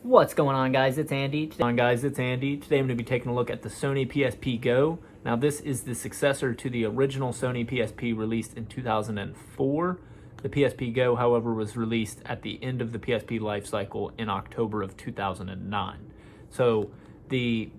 What's going on, guys? It's Andy. Today I'm going to be taking a look at the Sony PSP Go. Now, this is the successor to the original Sony PSP released in 2004. The PSP Go, however, was released at the end of the PSP life cycle in October of 2009. So the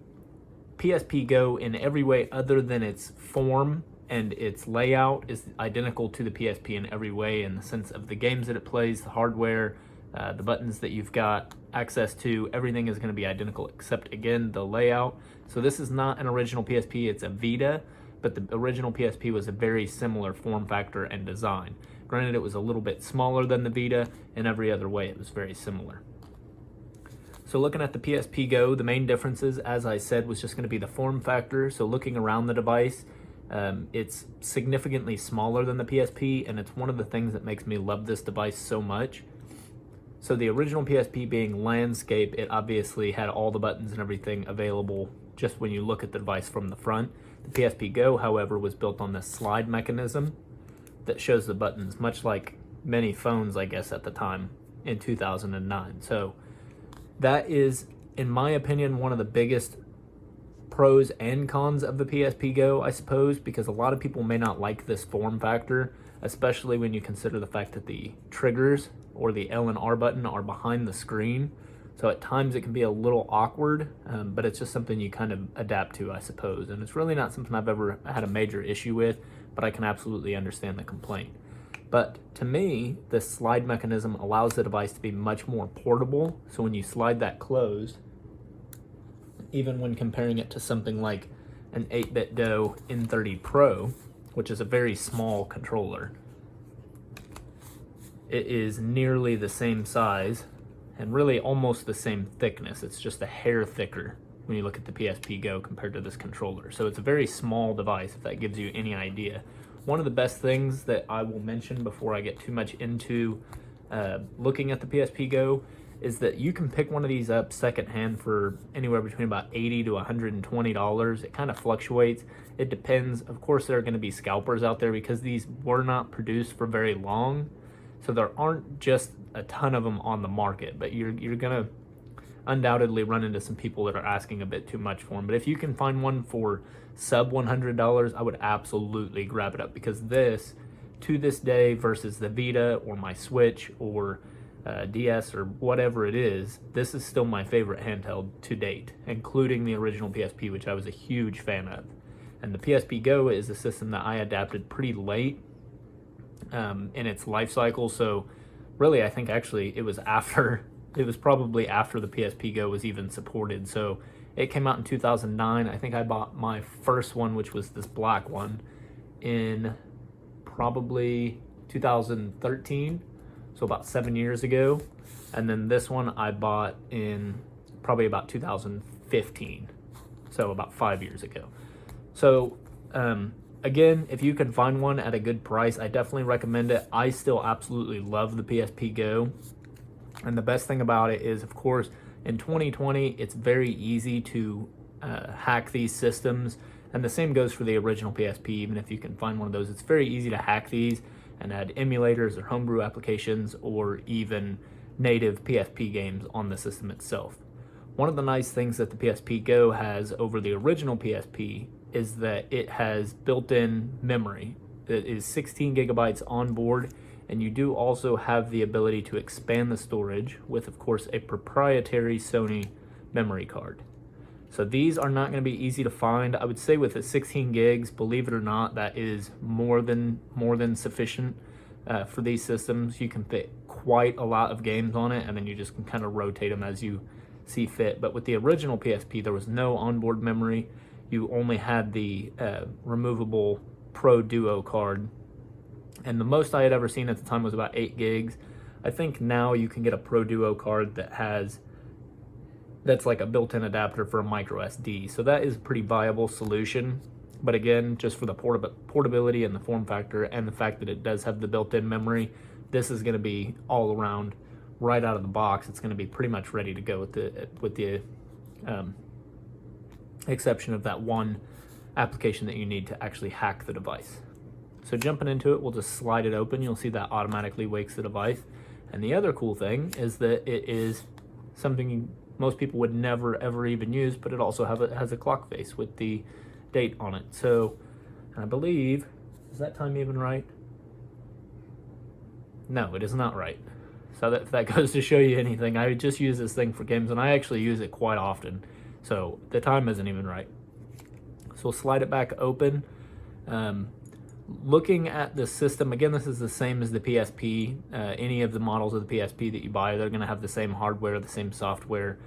PSP Go, in every way other than its form and its layout, is identical to the PSP in every way, in the sense of the games that it plays, the hardware, the buttons that you've got access to. Everything is going to be identical except, again, the layout. So this is not an original PSP, it's a Vita, but the original PSP was a very similar form factor and design. Granted, it was a little bit smaller than the Vita. In every other way, it was very similar. So looking at the PSP Go, the main differences, as I said, was just going to be the form factor. So looking around the device, it's significantly smaller than the PSP, and it's one of the things that makes me love this device so much. So the original PSP being landscape, it obviously had all the buttons and everything available just when you look at the device from the front. The PSP Go, however, was built on this slide mechanism that shows the buttons, much like many phones, I guess, at the time in 2009. So that is, in my opinion, one of the biggest pros and cons of the PSP Go, I suppose, because a lot of people may not like this form factor, especially when you consider the fact that the triggers or the L and R button are behind the screen. So at times it can be a little awkward, but it's just something you kind of adapt to, I suppose. And it's really not something I've ever had a major issue with, but I can absolutely understand the complaint. But to me, this slide mechanism allows the device to be much more portable. So when you slide that closed, even when comparing it to something like an 8-bit Do N30 Pro, which is a very small controller, it is nearly the same size and really almost the same thickness. It's just a hair thicker when you look at the PSP Go compared to this controller. So it's a very small device, if that gives you any idea. One of the best things that I will mention before I get too much into looking at the PSP Go is that you can pick one of these up secondhand for anywhere between about $80 to $120. It kind of fluctuates. It depends. Of course, there are going to be scalpers out there because these were not produced for very long. So there aren't just a ton of them on the market, but you're going to undoubtedly run into some people that are asking a bit too much for them. But if you can find one for sub $100, I would absolutely grab it up, because this, to this day, versus the Vita or my Switch or DS or whatever it is, this is still my favorite handheld to date, including the original PSP, which I was a huge fan of. And the PSP Go is a system that I adapted pretty late in its life cycle. So really, I think actually it was probably after the PSP Go was even supported. So it came out in 2009. I think I bought my first one, which was this black one, in probably 2013. So about 7 years ago. And then this one I bought in probably about 2015. So about 5 years ago. So again, if you can find one at a good price, I definitely recommend it. I still absolutely love the PSP Go. And the best thing about it is, of course, in 2020, it's very easy to hack these systems. And the same goes for the original PSP. Even if you can find one of those, it's very easy to hack these and add emulators or homebrew applications or even native PSP games on the system itself. One of the nice things that the PSP Go has over the original PSP is that it has built-in memory. It is 16 gigabytes on board, and you do also have the ability to expand the storage with, of course, a proprietary Sony memory card. So these are not going to be easy to find. I would say with the 16 gigs, believe it or not, that is more than sufficient for these systems. You can fit quite a lot of games on it, and then you just can kind of rotate them as you see fit. But with the original PSP, there was no onboard memory. You only had the removable Pro Duo card, and the most I had ever seen at the time was about 8 gigs. I think now you can get a Pro Duo card that's like a built-in adapter for a micro SD. So that is a pretty viable solution. But again, just for the portability and the form factor and the fact that it does have the built-in memory, this is going to be all around right out of the box. It's going to be pretty much ready to go with the exception of that one application that you need to actually hack the device. So jumping into it, we'll just slide it open. You'll see that automatically wakes the device. And the other cool thing is that it is something most people would never ever even use, but it also has a clock face with the date on it. So I believe, is that time even right? No, it is not right. So if that goes to show you anything, I just use this thing for games, and I actually use it quite often. So the time isn't even right. So we'll slide it back open. Looking at the system, again, this is the same as the PSP. Any of the models of the PSP that you buy, they're going to have the same hardware, the same software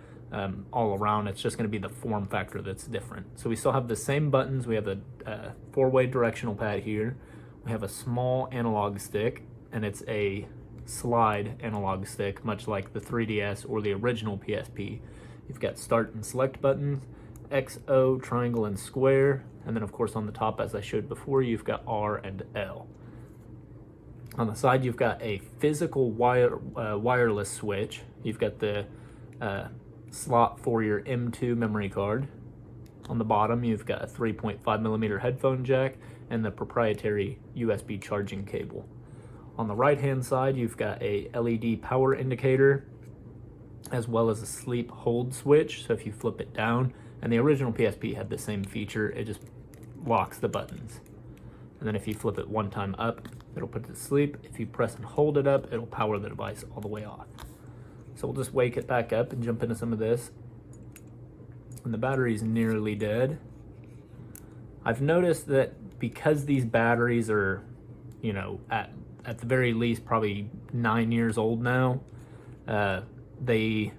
all around. It's just going to be the form factor that's different. So we still have the same buttons. We have a four-way directional pad here. We have a small analog stick, and it's a slide analog stick, much like the 3DS or the original PSP. You've got start and select buttons, X, O, triangle, and square, and then of course on the top, as I showed before, you've got R and L. On the side, you've got a physical wireless switch. You've got the slot for your M2 memory card. On the bottom, you've got a 3.5mm headphone jack and the proprietary USB charging cable. On the right-hand side, you've got a LED power indicator, as well as a sleep hold switch. So if you flip it down, and the original PSP had the same feature, it just locks the buttons. And then if you flip it one time up, it'll put it to sleep. If you press and hold it up, it'll power the device all the way off. So we'll just wake it back up and jump into some of this. And the battery's nearly dead. I've noticed that because these batteries are, you know, at the very least probably 9 years old now, they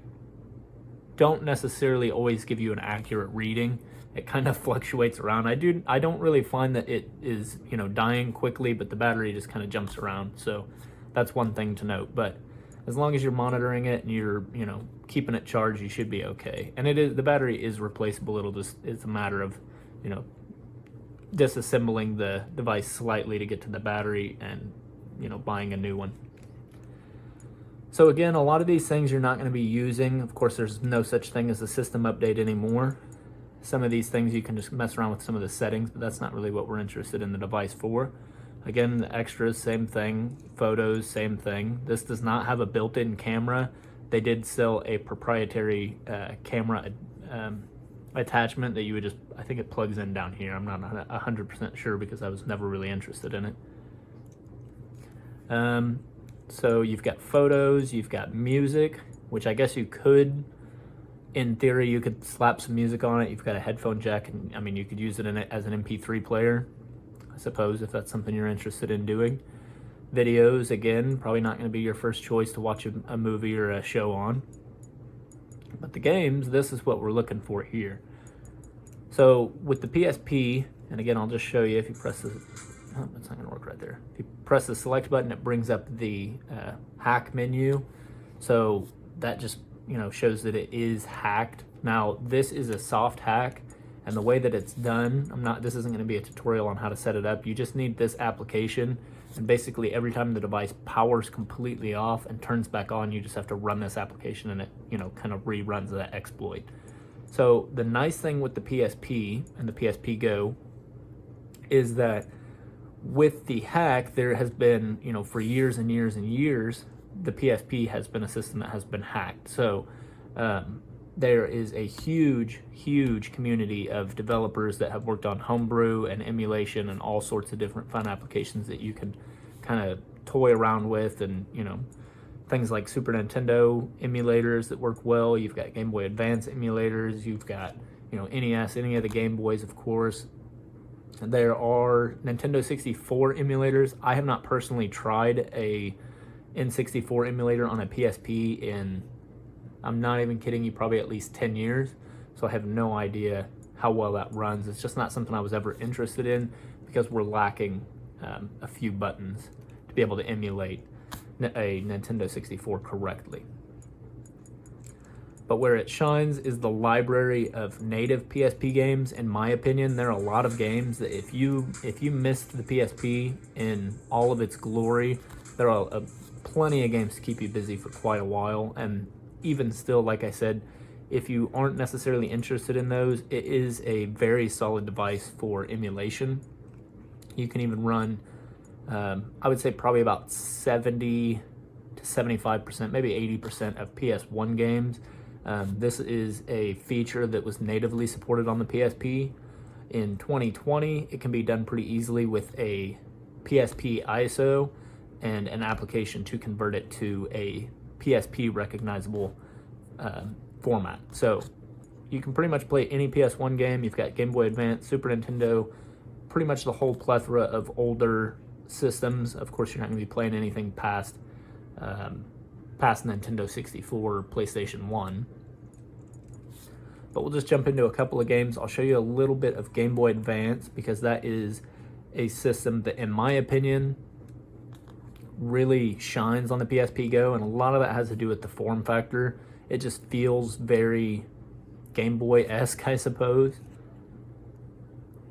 don't necessarily always give you an accurate reading. It kind of fluctuates around. I don't really find that it is, you know, dying quickly, but the battery just kind of jumps around. So that's one thing to note. But as long as you're monitoring it and you're, you know, keeping it charged, you should be okay. And the battery is replaceable. It's a matter of, you know, disassembling the device slightly to get to the battery and, you know, buying a new one. So again, a lot of these things you're not going to be using. Of course, there's no such thing as a system update anymore. Some of these things you can just mess around with some of the settings, but that's not really what we're interested in the device for. Again, the extras, same thing. Photos, same thing. This does not have a built-in camera. They did sell a proprietary camera attachment that you would just, I think it plugs in down here. I'm not 100% sure because I was never really interested in it. So you've got photos, you've got music, which I guess you could, in theory, you could slap some music on it. You've got a headphone jack, and I mean, you could use it as an MP3 player, I suppose, if that's something you're interested in doing. Videos, again, probably not going to be your first choice to watch a movie or a show on. But the games, this is what we're looking for here. So with the PSP, and again, I'll just show you if you press the, oh, it's not going to work right there. If you press the select button, it brings up the hack menu. So that just, you know, shows that it is hacked. Now, this is a soft hack, and the way that it's done, this isn't going to be a tutorial on how to set it up. You just need this application, and basically every time the device powers completely off and turns back on, you just have to run this application, and it, you know, kind of reruns that exploit. So the nice thing with the PSP and the PSP Go is that with the hack, there has been, you know, for years and years and years, the PSP has been a system that has been hacked. So there is a huge, huge community of developers that have worked on homebrew and emulation and all sorts of different fun applications that you can kind of toy around with, and, you know, things like Super Nintendo emulators that work well. You've got Game Boy Advance emulators. You've got, you know, NES, any of the Game Boys, of course. There are Nintendo 64 emulators. I have not personally tried a N64 emulator on a PSP in, I'm not even kidding you, probably at least 10 years. So I have no idea how well that runs. It's just not something I was ever interested in because we're lacking a few buttons to be able to emulate a Nintendo 64 correctly. But where it shines is the library of native PSP games. In my opinion, there are a lot of games that if you missed the PSP in all of its glory, there are plenty of games to keep you busy for quite a while. And even still, like I said, if you aren't necessarily interested in those, it is a very solid device for emulation. You can even run, I would say probably about 70 to 75%, maybe 80% of PS1 games. This is a feature that was natively supported on the PSP. In 2020, it can be done pretty easily with a PSP ISO and an application to convert it to a PSP recognizable format. So you can pretty much play any PS1 game. You've got Game Boy Advance, Super Nintendo, pretty much the whole plethora of older systems. Of course, you're not going to be playing anything past Nintendo 64 or PlayStation 1. But we'll just jump into a couple of games. I'll show you a little bit of Game Boy Advance because that is a system that, in my opinion, really shines on the PSP Go, and a lot of that has to do with the form factor. It just feels very Game Boy-esque, I suppose.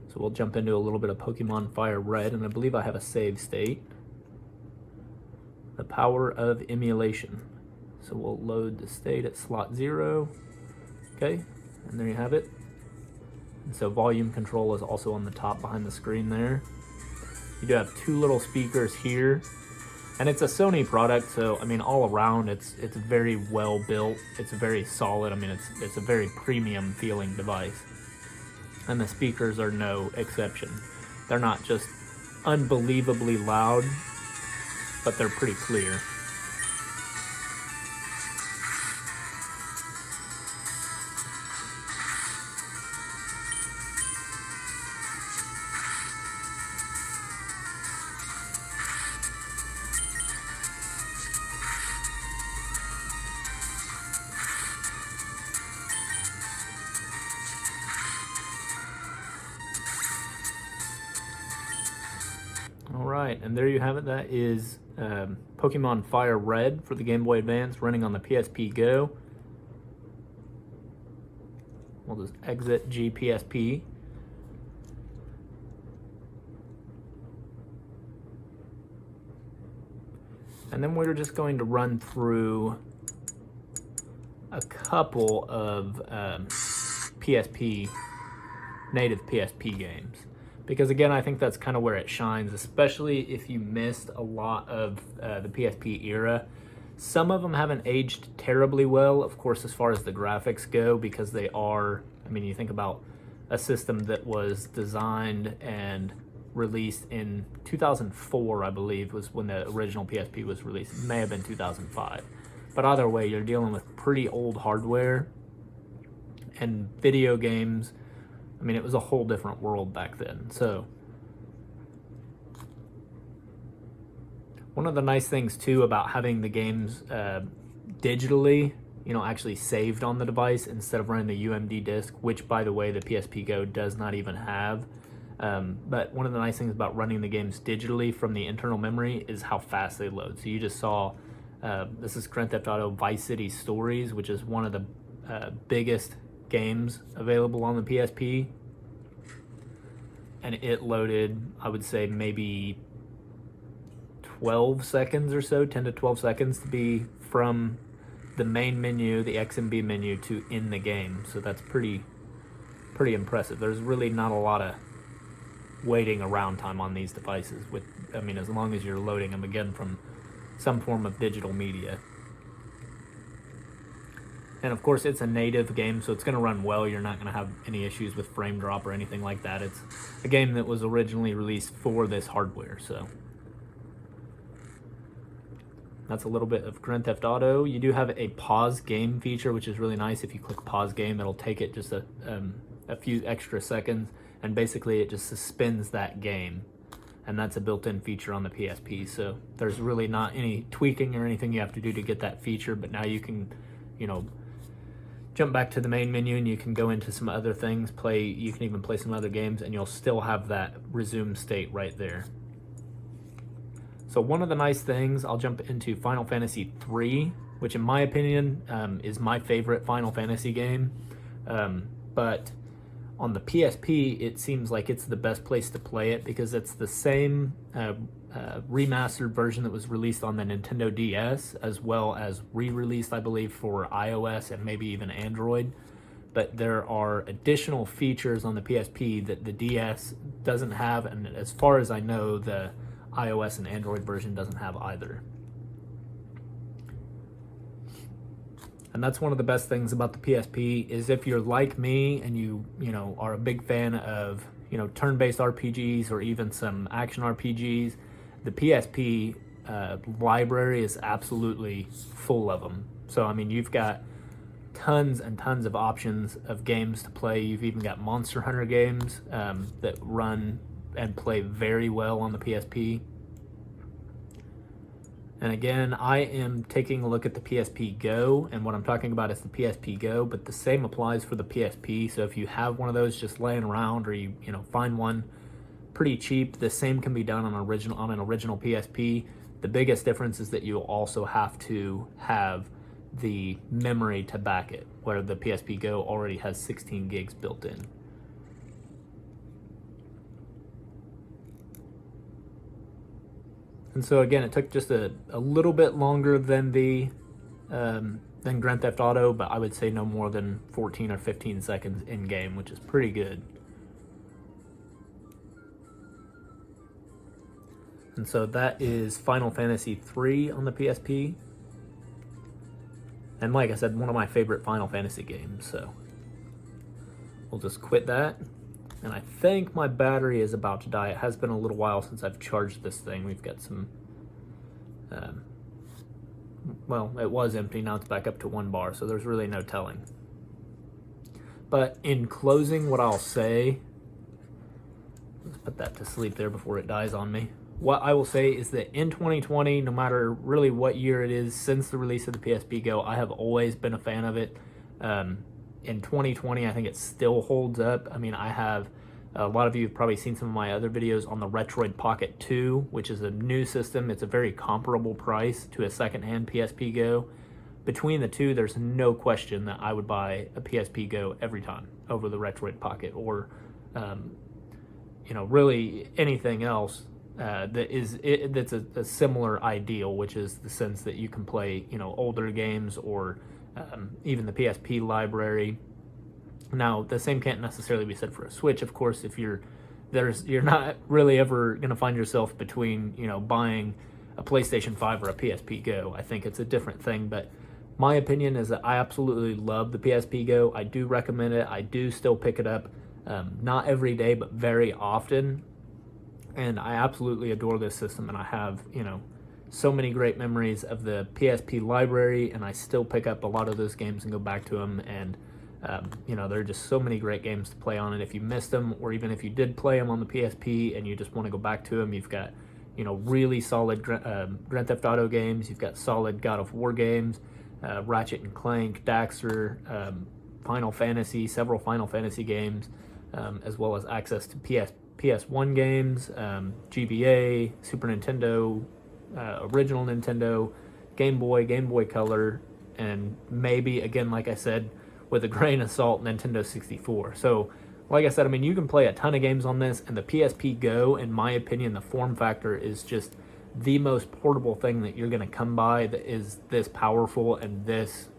So we'll jump into a little bit of Pokemon Fire Red, and I believe I have a save state. The power of emulation. So we'll load the state at slot 0. Okay, and there you have it. And so volume control is also on the top behind the screen there. You do have 2 little speakers here. And it's a Sony product, so I mean, all around it's very well built. It's very solid. I mean, it's a very premium feeling device. And the speakers are no exception. They're not just unbelievably loud, but they're pretty clear. Alright, and there you have it. That is Pokemon Fire Red for the Game Boy Advance running on the PSP Go. We'll just exit GPSP. And then we're just going to run through a couple of native PSP games. Because again, I think that's kind of where it shines, especially if you missed a lot of the PSP era. Some of them haven't aged terribly well, of course, as far as the graphics go, because they are, I mean, you think about a system that was designed and released in 2004, I believe, was when the original PSP was released. It may have been 2005. But either way, you're dealing with pretty old hardware, and video games, I mean, it was a whole different world back then. So one of the nice things too about having the games digitally, you know, actually saved on the device instead of running a UMD disc, which by the way the PSP Go does not even have. But one of the nice things about running the games digitally from the internal memory is how fast they load. So you just saw this is Grand Theft Auto Vice City Stories, which is one of the biggest games available on the PSP, and it loaded, I would say, maybe 12 seconds or so, 10 to 12 seconds to be from the main menu, the X and B menu, to in the game. So that's pretty impressive. There's really not a lot of waiting around time on these devices, with, I mean, as long as you're loading them again from some form of digital media. And of course, it's a native game, so it's going to run well. You're not going to have any issues with frame drop or anything like that. It's a game that was originally released for this hardware, so that's a little bit of Grand Theft Auto. You do have a pause game feature, which is really nice. If you click pause game, it'll take it just a few extra seconds, and basically it just suspends that game. And that's a built-in feature on the PSP, so there's really not any tweaking or anything you have to do to get that feature, but now you can, you know, jump back to the main menu and you can go into some other things, you can even play some other games, and you'll still have that resume state right there. So one of the nice things, I'll jump into Final Fantasy III, which in my opinion is my favorite Final Fantasy game, but on the PSP it seems like it's the best place to play it because it's the same remastered version that was released on the Nintendo DS, as well as re-released, I believe, for iOS and maybe even Android. But there are additional features on the PSP that the DS doesn't have, and as far as I know, the iOS and Android version doesn't have either. And that's one of the best things about the PSP is if you're like me and you are a big fan of, turn-based RPGs or even some action RPGs, the PSP library is absolutely full of them. So, I mean, you've got tons and tons of options of games to play. You've even got Monster Hunter games that run and play very well on the PSP. And again, I am taking a look at the PSP Go, and what I'm talking about is the PSP Go, but the same applies for the PSP. So if you have one of those just laying around, or you find one pretty cheap, the same can be done on an original PSP. The biggest difference is that you'll also have to have the memory to back it, where the PSP Go already has 16 gigs built in. And so again, it took just a little bit longer than than Grand Theft Auto, but I would say no more than 14 or 15 seconds in game, which is pretty good. And so that is Final Fantasy III on the PSP. And like I said, one of my favorite Final Fantasy games, so we'll just quit that. And I think my battery is about to die. It has been a little while since I've charged this thing. We've got some, well, it was empty, now it's back up to 1 bar, so there's really no telling. But in closing, what I'll say, let's put that to sleep there before it dies on me. What I will say is that in 2020, no matter really what year it is since the release of the PSP Go, I have always been a fan of it. In 2020, I think it still holds up. I mean, a lot of you have probably seen some of my other videos on the Retroid Pocket 2, which is a new system. It's a very comparable price to a secondhand PSP Go. Between the two, there's no question that I would buy a PSP Go every time over the Retroid Pocket, or really anything else that's a similar ideal, which is the sense that you can play older games, or even the PSP library. Now, the same can't necessarily be said for a Switch, of course. If you're not really ever going to find yourself between buying a PlayStation 5 or a PSP Go. I think it's a different thing, but my opinion is that I absolutely love the PSP Go. I do recommend it. I do still pick it up, not every day, but very often. And I absolutely adore this system, and I have so many great memories of the PSP library, and I still pick up a lot of those games and go back to them, and there are just so many great games to play on it. If you missed them, or even if you did play them on the PSP and you just want to go back to them, you've got really solid Grand Theft Auto games, you've got solid God of War games, Ratchet and Clank, Daxter, Final Fantasy, several Final Fantasy games, as well as access to PS1 games, GBA, Super Nintendo, original Nintendo, Game Boy Color, and maybe, again, like I said, with a grain of salt, Nintendo 64. So, like I said, I mean, you can play a ton of games on this, and the PSP Go, in my opinion, the form factor is just the most portable thing that you're going to come by that is this powerful and this,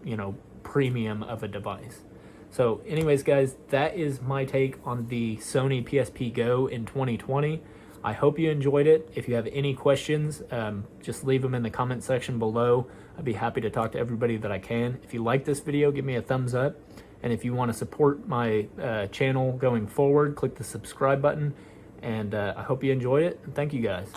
premium of a device. So anyways, guys, that is my take on the Sony PSP Go in 2020. I hope you enjoyed it. If you have any questions, just leave them in the comment section below. I'd be happy to talk to everybody that I can. If you like this video, give me a thumbs up. And if you want to support my channel going forward, click the subscribe button. And I hope you enjoyed it. And thank you, guys.